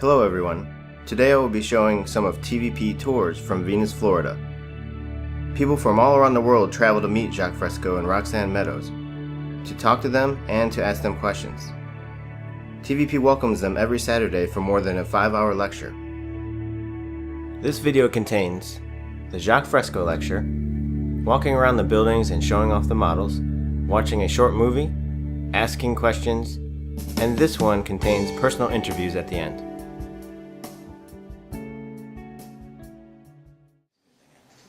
Hello everyone. Today I will be showing some of TVP tours from Venus, Florida. People from all around the world travel to meet Jacques Fresco and Roxanne Meadows, to talk to them and to ask them questions. TVP welcomes them every Saturday for more than a 5-hour lecture. This video contains the Jacques Fresco lecture, walking around the buildings and showing off the models, watching a short movie, asking questions, and this one contains personal interviews at the end.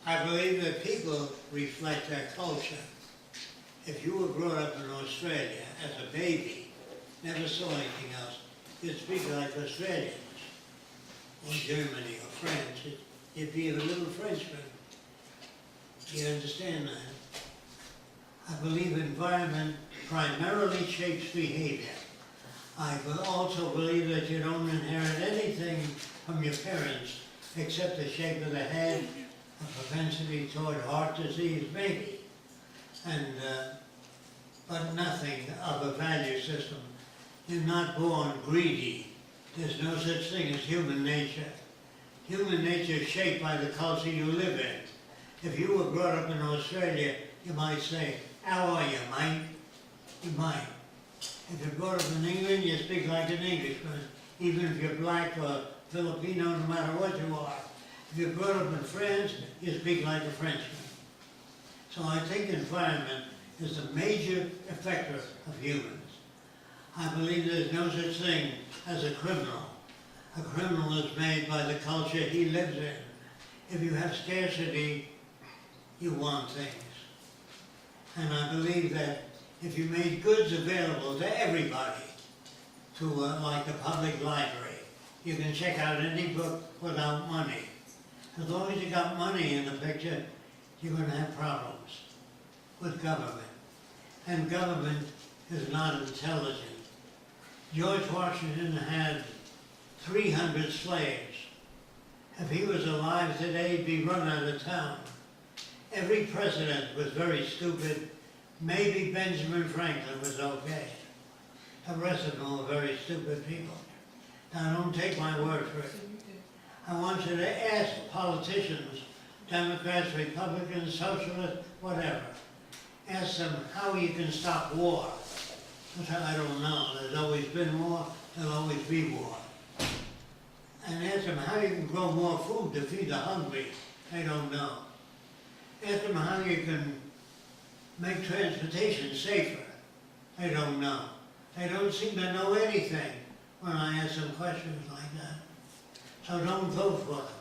I believe that people reflect their culture. If you were brought up in Australia as a baby, never saw anything else, you'd speak like Australians, or Germany or France. You'd be a little Frenchman. Do you understand that? I believe environment primarily shapes behavior. I also believe that you don't inherit anything from your parents except the shape of the head, a propensity toward heart disease, maybe, but nothing of a value system. You're not born greedy. There's no such thing as human nature. Human nature is shaped by the culture you live in. If you were brought up in Australia, you might say, "How are you, mate?" You might. If you're brought up in England, you speak like an Englishman, even if you're black or Filipino, no matter what you are. If you're brought up in France, you speak like a Frenchman. So I think environment is a major effector of humans. I believe there's no such thing as a criminal. A criminal is made by the culture he lives in. If you have scarcity, you want things. And I believe that if you made goods available to everybody, to like the public library, you can check out any book without money. As long as you got money in the picture, you're going to have problems with government. And government is not intelligent. George Washington had 300 slaves. If he was alive today, he'd be run out of town. Every president was very stupid. Maybe Benjamin Franklin was okay. The rest of them were very stupid people. Now, don't take my word for it. I want you to ask politicians, Democrats, Republicans, Socialists, whatever. Ask them how you can stop war. I don't know. There's always been war. There'll always be war. And ask them how you can grow more food to feed the hungry. They don't know. Ask them how you can make transportation safer. They don't know. They don't seem to know anything when I ask them questions like that. So don't vote for them.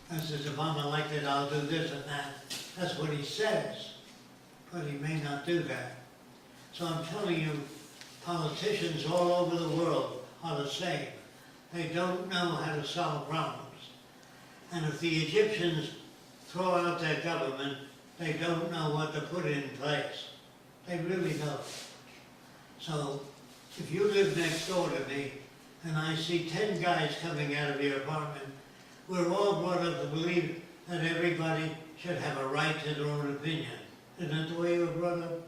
That says, if I'm elected, I'll do this and that. That's what he says, but he may not do that. So I'm telling you, politicians all over the world are the same. They don't know how to solve problems. And if the Egyptians throw out their government, they don't know what to put in place. They really don't. So if you live next door to me, and I see 10 guys coming out of your apartment, we're all brought up to believe that everybody should have a right to their own opinion. Isn't that the way you were brought up?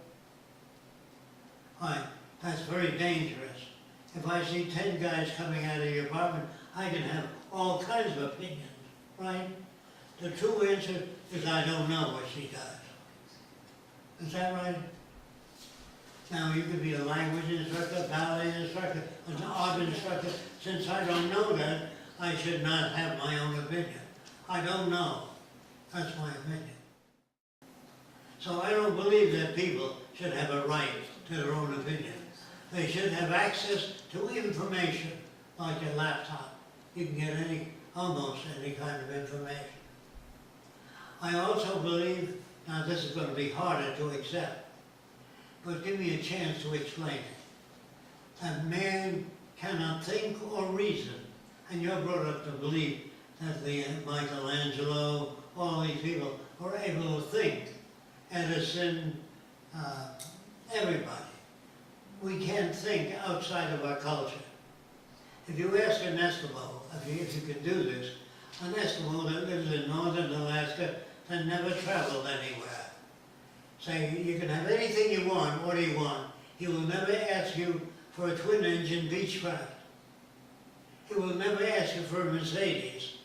Right. That's very dangerous. If I see 10 guys coming out of your apartment, I can have all kinds of opinions, right? The true answer is I don't know what she does. Is that right? Now, you could be a language instructor, ballet instructor, an art instructor. Since I don't know that, I should not have my own opinion. I don't know. That's my opinion. So I don't believe that people should have a right to their own opinion. They should have access to information, like a laptop. You can get almost any kind of information. I also believe, now this is going to be harder to accept, but give me a chance to explain it. That man cannot think or reason, and you're brought up to believe that the Michelangelo, all these people were able to think. Edison, everybody. We can't think outside of our culture. If you ask an Eskimo, if you can do this, an Eskimo that lives in northern Alaska that never traveled anywhere, say, you can have anything you want, what do you want? He will never ask you for a twin-engine Beechcraft. he will never ask you for a Mercedes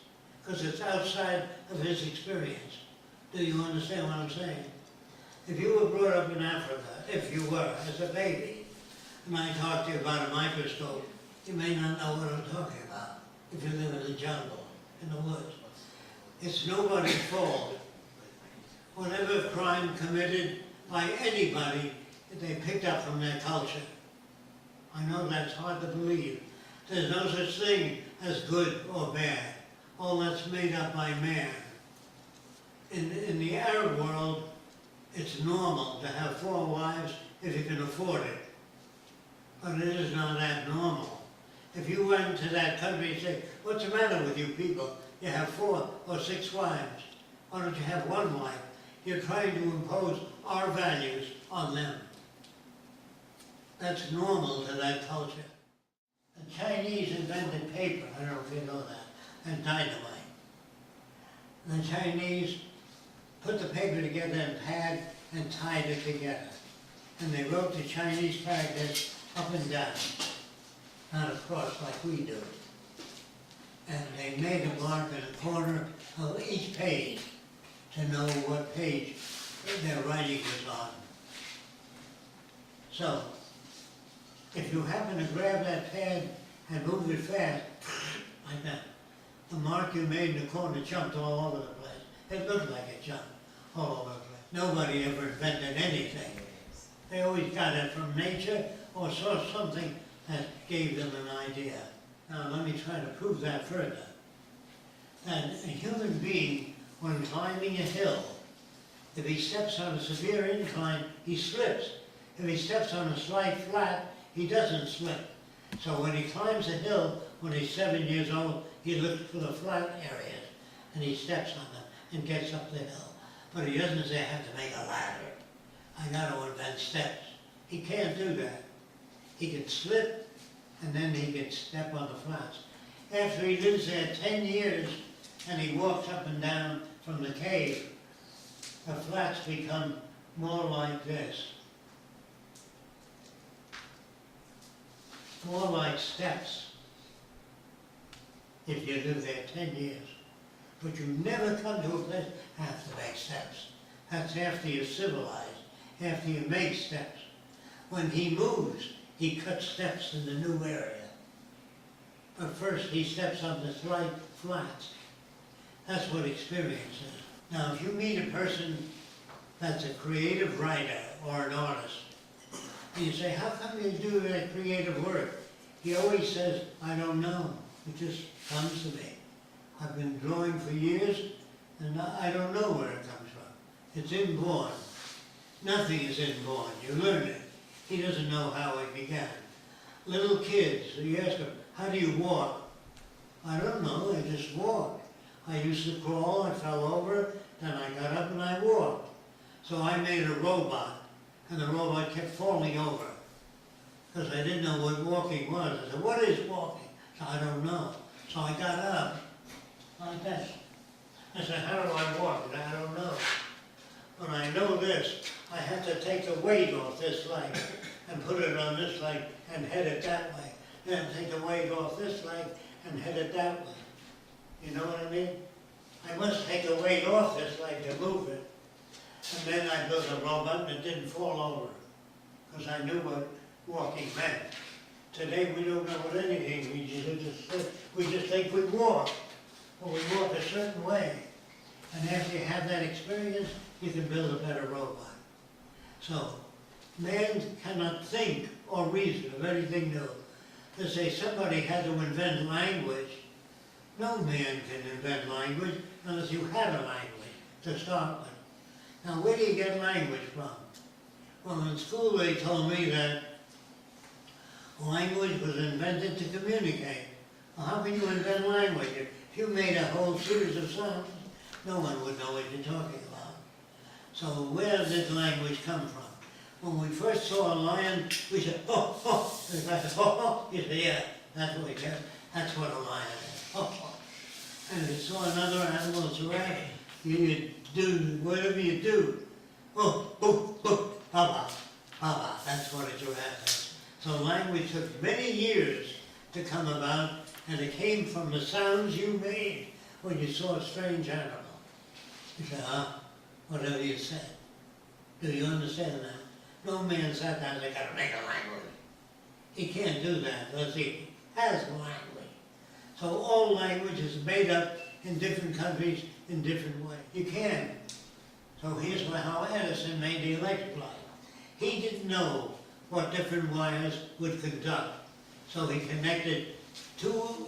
because it's outside of his experience. Do you understand what I'm saying? If you were brought up in Africa, if you were, as a baby, and I talk to you about a microscope, you may not know what I'm talking about if you live in the jungle, in the woods. It's nobody's fault. Whatever crime committed by anybody that they picked up from their culture. I know that's hard to believe. There's no such thing as good or bad. All that's made up by man. In the Arab world, it's normal to have 4 wives if you can afford it. But it is not abnormal. If you went to that country and say, what's the matter with you people? You have 4 or 6 wives. Why don't you have 1 wife? You're trying to impose our values on them. That's normal to that culture. The Chinese invented paper, I don't know if you know that, and dynamite. The Chinese put the paper together in pad and tied it together. And they wrote the Chinese characters up and down, not across like we do. And they made a mark in the corner of each page to know what page their writing was on. So, if you happen to grab that pad and move it fast, like that, the mark you made in the corner jumped all over the place. It looked like it jumped all over the place. Nobody ever invented anything. They always got it from nature or saw something that gave them an idea. Now let me try to prove that further. That a human being, when climbing a hill, if he steps on a severe incline, he slips. If he steps on a slight flat, he doesn't slip. So when he climbs a hill, when he's 7 years old, he looks for the flat areas, and he steps on them and gets up the hill. But he doesn't say, I have to make a ladder. I got to invent steps. He can't do that. He can slip, and then he can step on the flats. After he lives there 10 years, and he walks up and down from the cave, the flats become more like this. More like steps, if you live there 10 years. But you never come to a place have to make steps. That's after you're civilized, after you make steps. When he moves, he cuts steps in the new area. But first he steps on the slight flats. That's what experience is. Now if you meet a person that's a creative writer or an artist, and you say, how come you do that creative work? He always says, I don't know. It just comes to me. I've been drawing for years, and I don't know where it comes from. It's inborn. Nothing is inborn. You learn it. He doesn't know how it began. Little kids, you ask them, how do you walk? I don't know, I just walk. I used to crawl, I fell over, then I got up and I walked. So I made a robot, and the robot kept falling over. Because I didn't know what walking was. I said, what is walking? So I don't know. So I got up, like this. I said, how do I walk? And I don't know. But I know this, I have to take the weight off this leg and put it on this leg and head it that way. Then take the weight off this leg and head it that way. You know what I mean? I must take the weight off this leg to move it. And then I built a robot and it didn't fall over. Because I knew what walking meant. Today we don't know what anything means. We just think we walk. Well, we walk a certain way. And after you have that experience, you can build a better robot. So, man cannot think or reason of anything new. To say somebody had to invent language, no man can invent language unless you had a language to start with. Now, where do you get language from? Well, in school they told me that language was invented to communicate. Well, how can you invent language? If you made a whole series of sounds, no one would know what you're talking about. So where did language come from? When we first saw a lion, we said, oh, oh, the guy said, oh, oh. You say, yeah, that's what we get. That's what a lion is. Oh, oh. And if you saw another animal, a giraffe, you do whatever you do. Oh, oh, oh, baba, baba. That's what a giraffe is. So language took many years to come about, and it came from the sounds you made when you saw a strange animal. You said, whatever you said. Do you understand that? No man sat down and said, gotta make a language. He can't do that unless he has a language. So all language is made up in different countries in different ways. You can. So here's how Edison made the electric light. He didn't know what different wires would conduct. So he connected 2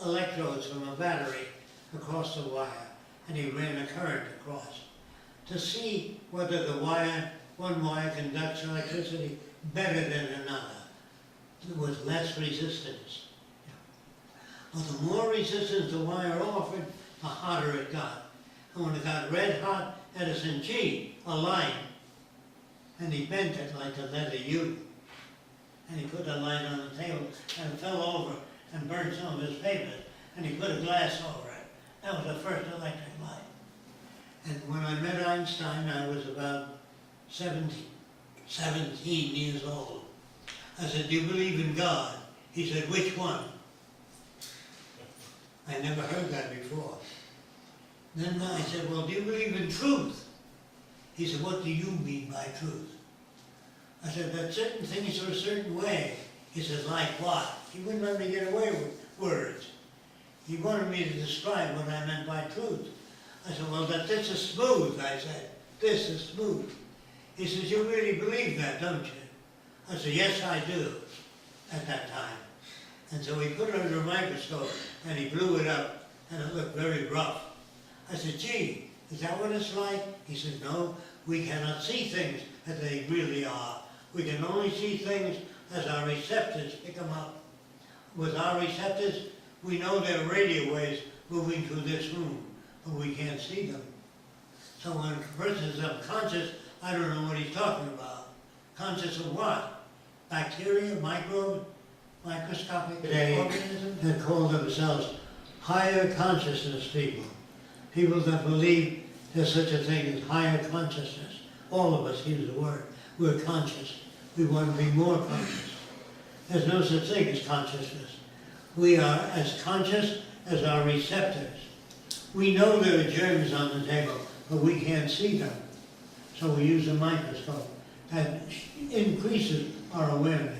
electrodes from a battery across the wire, and he ran a current across to see whether the one wire conducts electricity better than another, with less resistance. Well, the more resistance the wire offered, the hotter it got. And when it got red hot, Edison G, a line, and he bent it like the letter U. And he put the line on the table, and it fell over and burned some of his papers, and he put a glass over it. That was the first electric light. And when I met Einstein, I was about 17 years old. I said, do you believe in God? He said, which one? I never heard that before. Then I said, well, do you believe in truth? He said, what do you mean by truth? I said, that certain things are a certain way. He said, like what? He wouldn't let me get away with words. He wanted me to describe what I meant by truth. I said, well, that this is smooth, I said. This is smooth. He says, you really believe that, don't you? I said, yes, I do, at that time. And so he put it under a microscope, and he blew it up, and it looked very rough. I said, gee, is that what it's like? He said, no, we cannot see things as they really are. We can only see things as our receptors pick them up. With our receptors, we know there are radio waves moving through this room, but we can't see them. So when a person is unconscious, I don't know what he's talking about. Conscious of what? Bacteria, microbes, microscopic organisms that call themselves higher consciousness people. People that believe there's such a thing as higher consciousness. All of us use the word. We're conscious. We want to be more conscious. There's no such thing as consciousness. We are as conscious as our receptors. We know there are germs on the table, but we can't see them. So we use a microscope. That increases our awareness.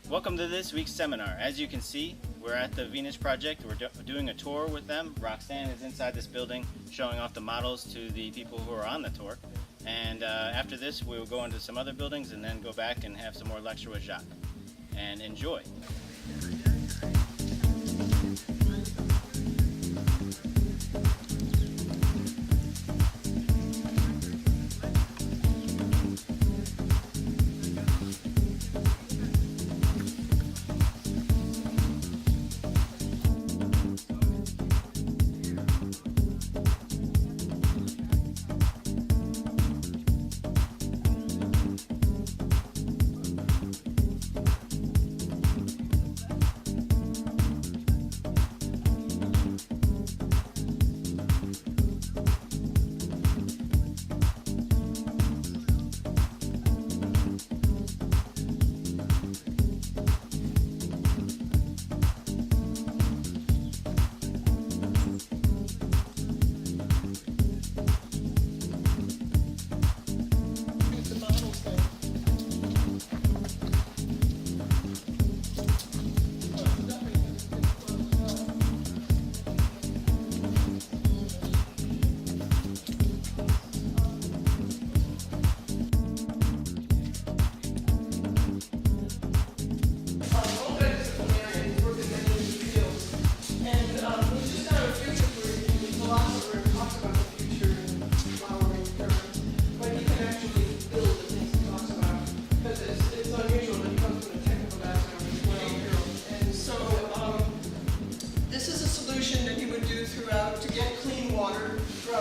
Welcome to this week's seminar. As you can see, we're at the Venus Project. We're doing a tour with them. Roxanne is inside this building showing off the models to the people who are on the tour. And after this, we will go into some other buildings and then go back and have some more lecture with Jacques. And enjoy.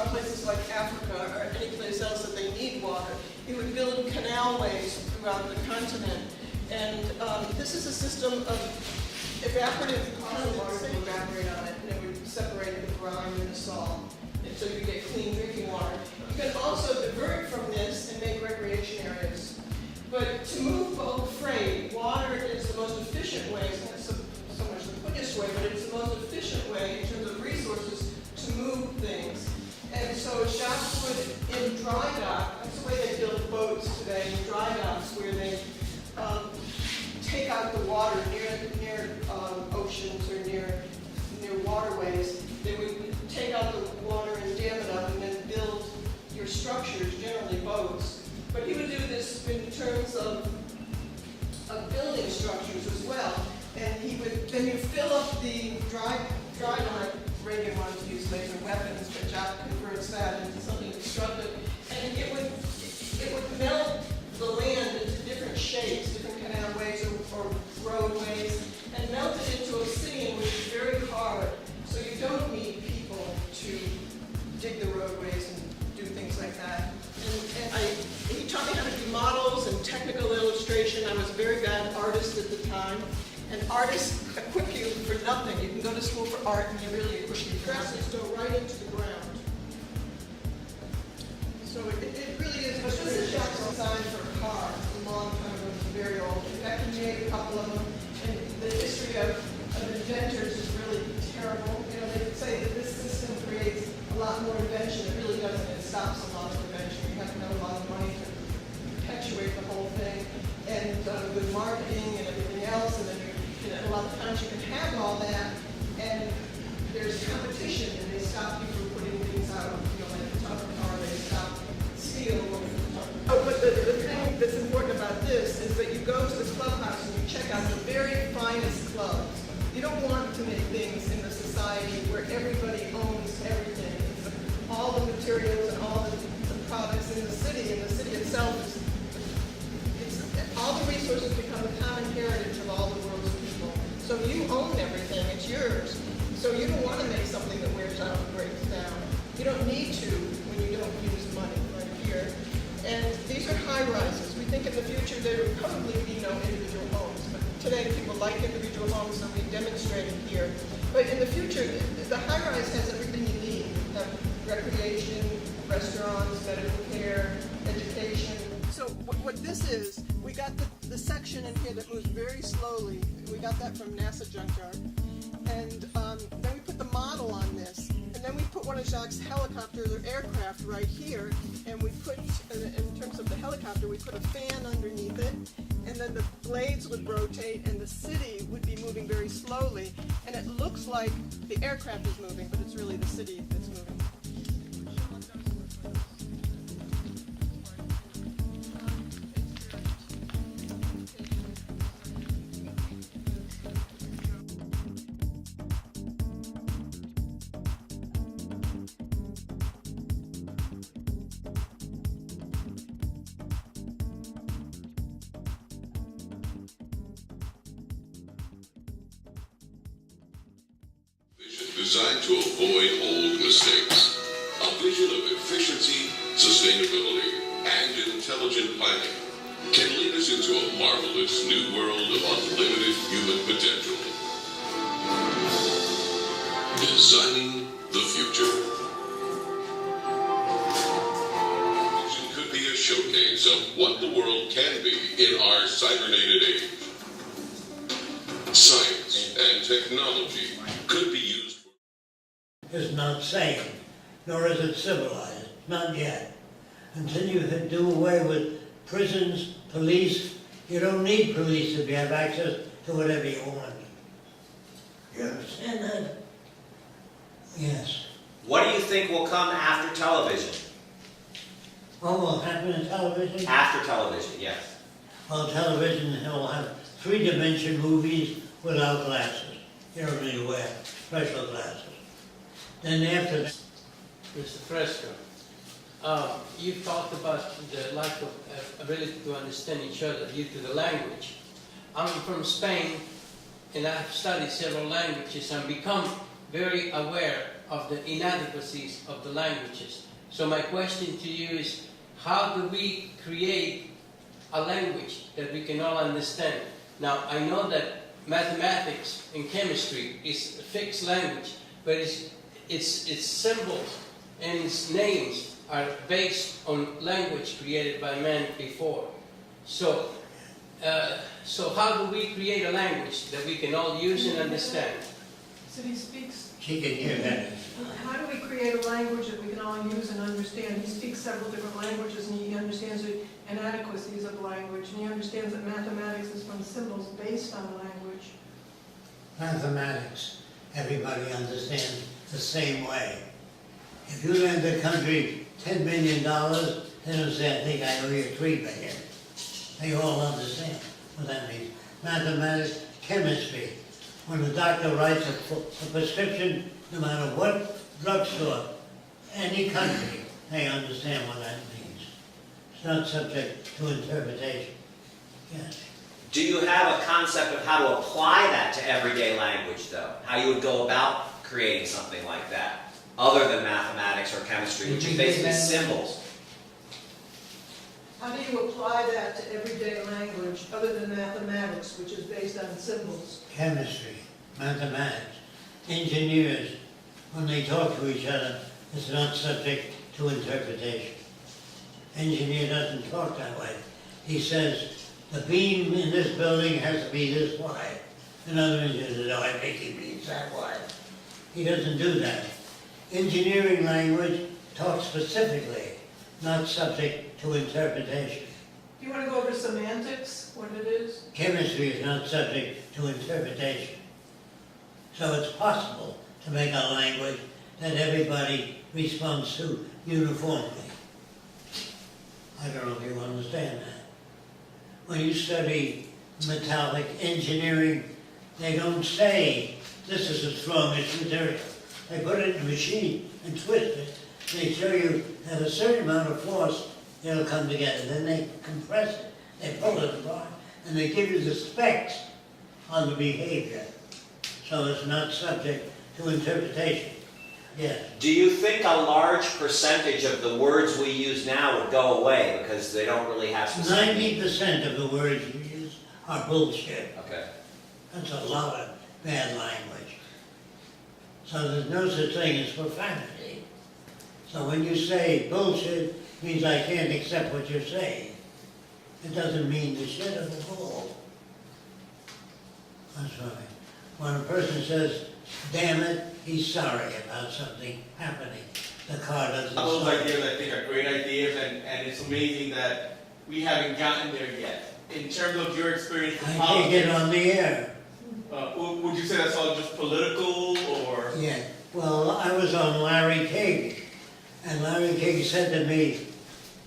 Places like Africa or any place else that they need water. He would build canalways throughout the continent. And this is a system of evaporative water to evaporate on it, and it would separate the brine and the salt, and so you get clean drinking water. You can also divert from this and make recreation areas. But to move both freight, water is the most efficient efficient way. It's not so much the quickest way, but it's the most efficient way in terms of resources to move things. And so shops would, in dry dock, that's the way they build boats today, in dry docks, where they take out the water near oceans or near waterways. They would take out the water and dam it up and then build your structures, generally boats. But he would do this in terms of building structures as well. And he would, then you fill up the dry dock. Reagan wanted to use laser weapons, but Jack converts that into something destructive. And it would melt the land into different shapes, different canalways or roadways, and melt it into obsidian, which is very hard. So you don't need people to dig the roadways and do things like that. And he taught me how to do models and technical illustration. I was a very bad artist at the time. And artists equip you for nothing. You can go to school for art and you really equip you. Dresses go right into the ground. So it really is. But this is Jacques' design for a car. A long time ago, it's very old. In fact, he made a couple of them. And the history of inventors is really terrible. You know, they say that this system creates a lot more invention. It really doesn't. It stops a lot of invention. You have to have a lot of money to perpetuate the whole thing. And with marketing and everything else, and then a lot of times you can have all that, and there's competition, and they stop you from putting things out. You know, like the top of the car, they stop steel. Oh, but the thing that's important about this is that you go to the clubhouse and you check out the very finest clubs. You don't want to make things in a society where everybody owns everything. All the materials and all the products in the city, and the city itself is. All the resources become the common heritage of all the world's people. So you own everything, it's yours. So you don't want to make something that wears out and breaks down. You don't need to when you don't use money like here. And these are high rises. We think in the future there would probably be no individual homes. But today people like individual homes, so we demonstrate it here. But in the future, the high rise has everything you need. You have recreation, restaurants, medical care, education. So what this is, we got the section in here that moves very slowly. We got that from NASA Junkyard. And then we put the model on this. And then we put one of Jacques' helicopters or aircraft right here. And we put, in terms of the helicopter, we put a fan underneath it. And then the blades would rotate and the city would be moving very slowly. And it looks like the aircraft is moving, but it's really the city that's moving. Designed to avoid old mistakes. A vision of efficiency, sustainability, and intelligent planning can lead us into a marvelous new world of unlimited human potential. Designing the future. Vision could be a showcase of what the world can be in our cybernated age. Science and technology could be used. Is not sane, nor is it civilized, not yet. Until you can do away with prisons, police, you don't need police if you have access to whatever you want. You understand that? Yes. What do you think will come after television? What will happen in television? After television, yes. Well, television will have three-dimension movies without glasses. You don't need to wear special glasses. Then after that, Mr. Fresco, you've talked about the lack of ability to understand each other due to the language. I'm from Spain, and I've studied several languages and become very aware of the inadequacies of the languages. So my question to you is, how do we create a language that we can all understand? Now, I know that mathematics and chemistry is a fixed language, but its symbols and its names are based on language created by man before. So So how do we create a language that we can all use and understand? So he speaks, She can hear that. how do we create a language that we can all use and understand? He speaks several different languages, and he understands the inadequacies of language, and he understands that mathematics is from symbols based on language. Mathematics, everybody understands the same way. If you lend the country $10 million, they don't say, I think I owe you $3 million. They all understand what that means. Mathematics, chemistry. When the doctor writes a prescription, no matter what drugstore, any country, they understand what that means. It's not subject to interpretation. Yes. Do you have a concept of how to apply that to everyday language, though? How you would go about creating something like that, other than mathematics or chemistry, which is basically symbols? How do you apply that to everyday language, other than mathematics, which is based on symbols? Chemistry, mathematics, engineers, when they talk to each other, it's not subject to interpretation. Engineer doesn't talk that way. He says, the beam in this building has to be this wide. Another engineer says, oh, I think he means that wide. He doesn't do that. Engineering language talks specifically, not subject to interpretation. Do you want to go over semantics, what it is? Chemistry is not subject to interpretation. So it's possible to make a language that everybody responds to uniformly. I don't know if you understand that. When you study metallic engineering, they don't say, this is the strongest material. They put it in a machine and twist it. They show you at a certain amount of force, it'll come together. Then they compress it, they pull it apart, and they give you the specs on the behavior. So it's not subject to interpretation. Yes. Do you think a large percentage of the words we use now would go away because they don't really have specific... 90% of the words you use are bullshit. Okay. That's a lot of bad language. So there's no such thing as profanity. So when you say bullshit, it means I can't accept what you're saying. It doesn't mean the shit of the bull. That's right. When a person says, damn it, he's sorry about something happening. The car doesn't Those start. ideas, I think, are great ideas, and it's amazing that we haven't gotten there yet. In terms of your experience I with can't get politics, on the air. would you say that's all just political, or? Yeah, well, I was on Larry King, and Larry King said to me,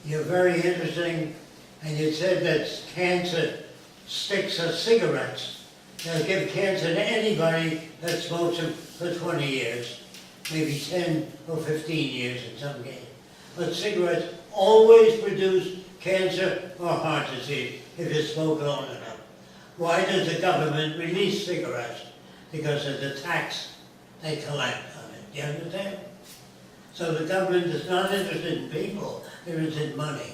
you're very interesting, and you said that cancer sticks are cigarettes. They'll give cancer to anybody that smokes them for 20 years, maybe 10 or 15 years in some cases. But cigarettes always produce cancer or heart disease if you smoke long enough. Why does the government release cigarettes? Because of the tax they collect on it. Do you understand? So the government is not interested in people, they're interested in money.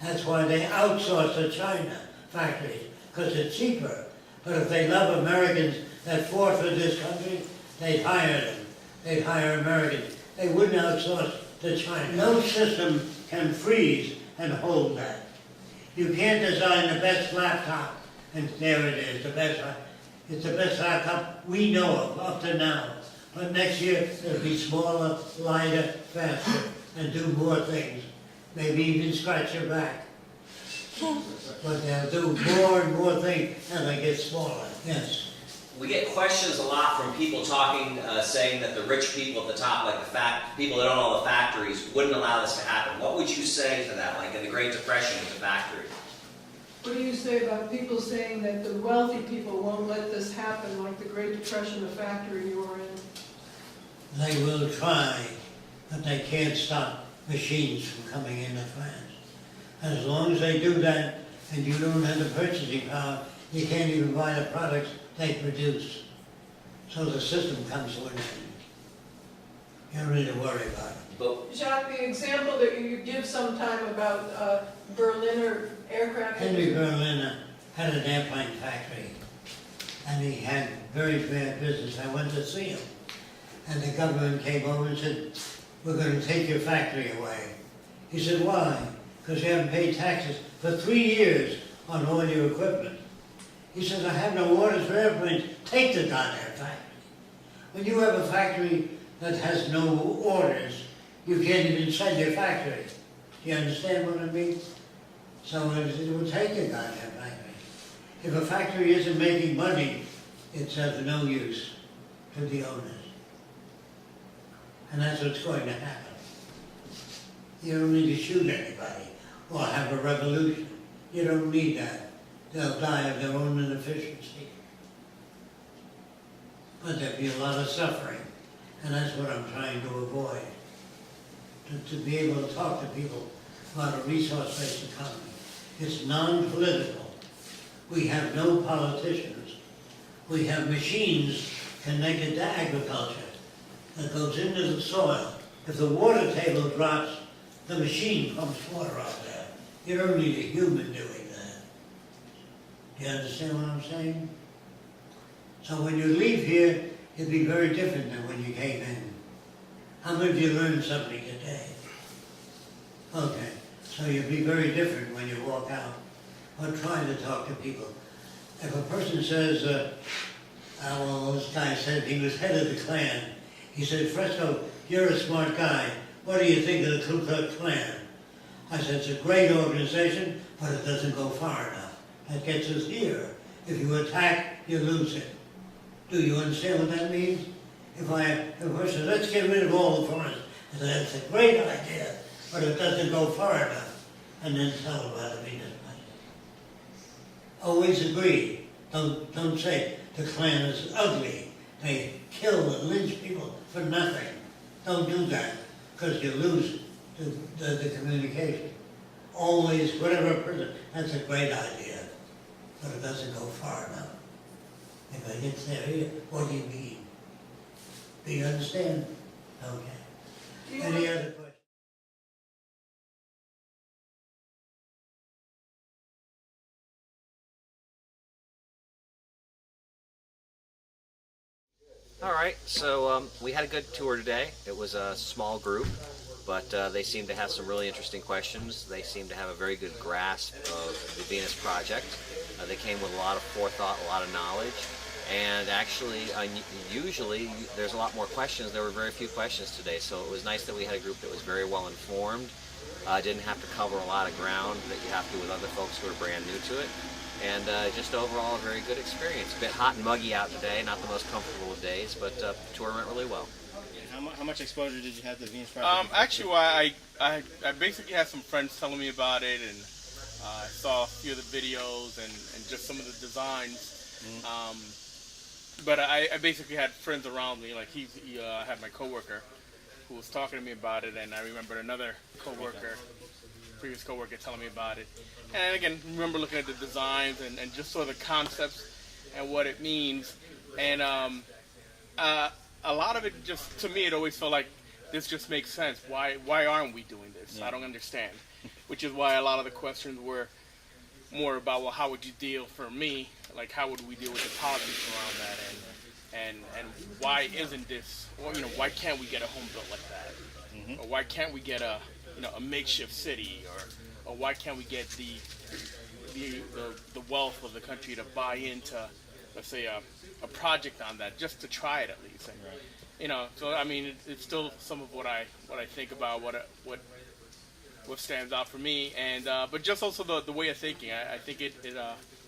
That's why they outsource to China factories, because it's cheaper. But if they love Americans that fought for this country, they'd hire them. They'd hire Americans. They wouldn't outsource to China. No system can freeze and hold that. You can't design the best laptop, and there it is, the best. It's the best laptop we know of up to now. But next year, it'll be smaller, lighter, faster, and do more things. Maybe even scratch your back. But they'll do more and more things as they get smaller. Yes. We get questions a lot from people talking, saying that the rich people at the top, like the people that own all the factories, wouldn't allow this to happen. What would you say to that, like in the Great Depression with the factories? What do you say about people saying that the wealthy people won't let this happen, like the Great Depression, the factory you were in? They will try, but they can't stop machines from coming into France. As long as they do that, and you don't have the purchasing power, you can't even buy the products they produce. So the system comes to an end. You don't need to worry about it. But Jacques, the example that you give sometime about Berliner aircraft... Henry Berliner had an airplane factory, and he had very bad business. I went to see him, and the government came over and said, we're going to take your factory away. He said, why? Because you haven't paid taxes for 3 years on all your equipment. He says, I have no orders for airplanes. Take the goddamn factory. When you have a factory that has no orders, you can't even send your factory. Do you understand what I mean? So it will take a goddamn factory. If a factory isn't making money, it's of no use to the owners. And that's what's going to happen. You don't need to shoot anybody or have a revolution. You don't need that. They'll die of their own inefficiency. But there'll be a lot of suffering, and that's what I'm trying to avoid. To be able to talk to people about a resource-based economy. It's non-political. We have no politicians. We have machines connected to agriculture that goes into the soil. If the water table drops, the machine pumps water out there. You don't need a human doing that. Do you understand what I'm saying? So when you leave here, it'll be very different than when you came in. How many of you learned something today? Okay, so you'll be very different when you walk out or try to talk to people. If a person says, well, this guy said he was head of the Klan. He said, Fresco, you're a smart guy. What do you think of the Ku Klux Klan? I said, it's a great organization, but it doesn't go far enough. That gets us here. If you attack, you lose it. Do you understand what that means? If a person says, let's get rid of all the foreigners, I said, that's a great idea, but it doesn't go far enough. And then tell about the Venus Project. Always agree. Don't say the Klan is ugly. They kill and lynch people for nothing. Don't do that, because you lose the communication. Always, whatever person, that's a great idea, but it doesn't go far enough. If it hits there, what do you mean? Do you understand? Okay. Any other questions? All right, so we had a good tour today. It was a small group, but they seemed to have some really interesting questions. They seemed to have a very good grasp of the Venus Project. They came with a lot of forethought, a lot of knowledge, and actually, usually there's a lot more questions. There were very few questions today, so it was nice that we had a group that was very well informed. Didn't have to cover a lot of ground that you have to with other folks who are brand new to it. And just overall a very good experience. A bit hot and muggy out today, not the most comfortable of days, but the tour went really well. How much exposure did you have to the Venus Project? Actually, I basically had some friends telling me about it, and I saw a few of the videos and just some of the designs. Mm-hmm. But I basically had friends around me, like I had my coworker who was talking to me about it, and I remembered another coworker, previous coworker, telling me about it. And again, remember looking at the designs and just sort of the concepts and what it means. And a lot of it just, to me, it always felt like this just makes sense. Why aren't we doing this? Yeah. I don't understand. Which is why a lot of the questions were more about, well, how would you deal, for me, like how would we deal with the politics around that, and why isn't this, or, why can't we get a home built like that? Mm-hmm. Or why can't we get a makeshift city, or why can't we get the wealth of the country to buy into, let's say, a project on that, just to try it at least. And, so I mean, it's still some of what I think about, what stands out for me, and but just also the way of thinking. I think it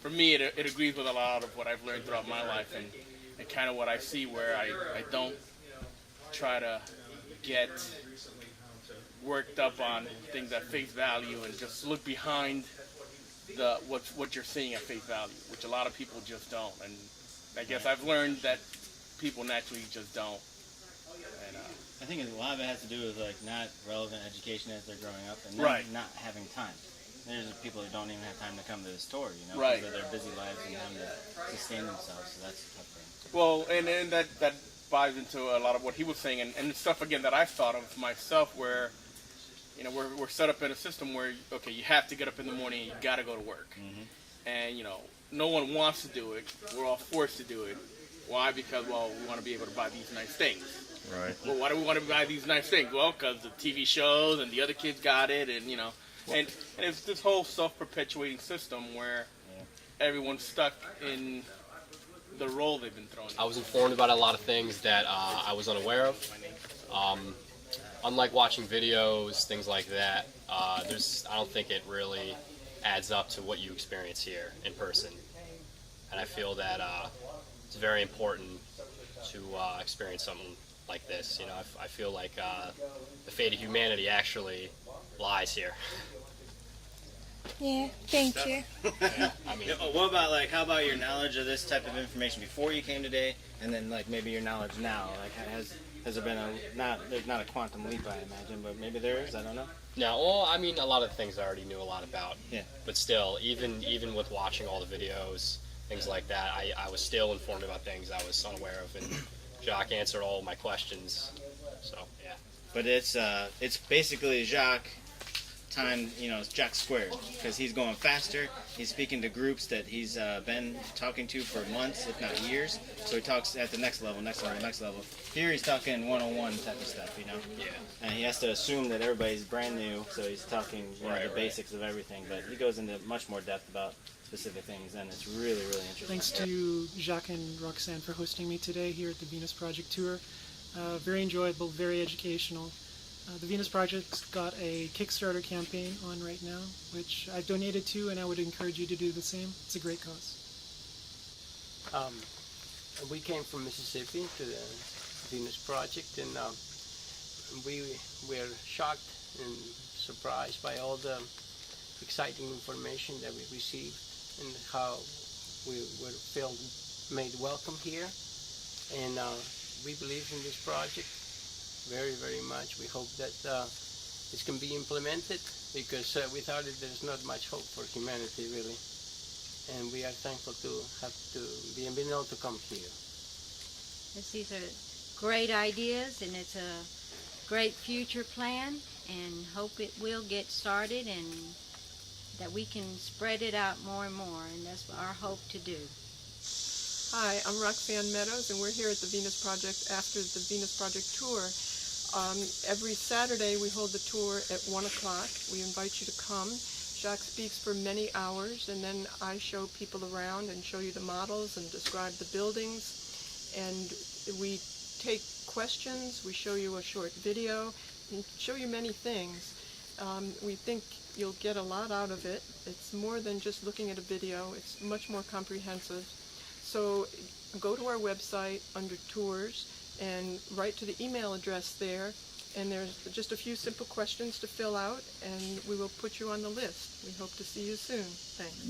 for me it agrees with a lot of what I've learned throughout my life, and kind of what I see, where I don't try to get worked up on things at face value and just look behind what you're seeing at face value, which a lot of people just don't. And I guess I've learned that people naturally just don't. And I think a lot of it has to do with like not relevant education as they're growing up, and not having time. There's people who don't even have time to come to this tour, because of their busy lives and having to sustain themselves. So that's a tough thing. Well, and that buys into a lot of what he was saying, and stuff again that I thought of myself, where we're set up in a system where, okay, you have to get up in the morning and you got to go to work. Mm-hmm. And, no one wants to do it. We're all forced to do it. Why? Because, well, we want to be able to buy these nice things. Right. Well, why do we want to buy these nice things? Well, because the TV shows and the other kids got it, and, And it's this whole self-perpetuating system where everyone's stuck in the role they've been thrown in. I was informed about a lot of things that I was unaware of. Unlike watching videos, things like that, I don't think it really adds up to what you experience here in person. And I feel that it's very important to experience something like this. You know, I feel like the fate of humanity actually lies here. Yeah, thank you. Yeah, I mean, What about, like, how about your knowledge of this type of information before you came today, and then, like, maybe your knowledge now? Like, has there been there's not a quantum leap, I imagine, but maybe there is, I don't know. no, well, I mean, a lot of things I already knew a lot about. Yeah. But still, even with watching all the videos, things like that, I was still informed about things I was unaware of, and Jacques answered all of my questions. So, yeah. But it's basically Jacques time, it's Jacques squared, because he's going faster. He's speaking to groups that he's been talking to for months, if not years. So he talks at the next level. Here he's talking one-on-one type of stuff, Yeah. And he has to assume that everybody's brand new, so he's talking the basics of everything. But he goes into much more depth about specific things, and it's really, really interesting. Thanks to Jacques and Roxanne for hosting me today here at the Venus Project Tour. Very enjoyable, very educational. The Venus Project's got a Kickstarter campaign on right now, which I've donated to, and I would encourage you to do the same. It's a great cause. We came from Mississippi to the Venus Project, and we were shocked and surprised by all the exciting information that we received and how we were made welcome here. And we believe in this project very, very much. We hope that it can be implemented, because without it there's not much hope for humanity, really. And we are thankful to have to be able to come here. These are great ideas, and it's a great future plan, and hope it will get started and that we can spread it out more and more, and that's our hope to do. Hi, I'm Roxanne Meadows, and we're here at the Venus Project after the Venus Project tour. Every Saturday we hold the tour at 1 o'clock. We invite you to come. Jacques speaks for many hours, and then I show people around and show you the models and describe the buildings. And we take questions, we show you a short video, and show you many things. We think you'll get a lot out of it. It's more than just looking at a video. It's much more comprehensive. So go to our website under tours and write to the email address there, and there's just a few simple questions to fill out, and we will put you on the list. We hope to see you soon. Thanks.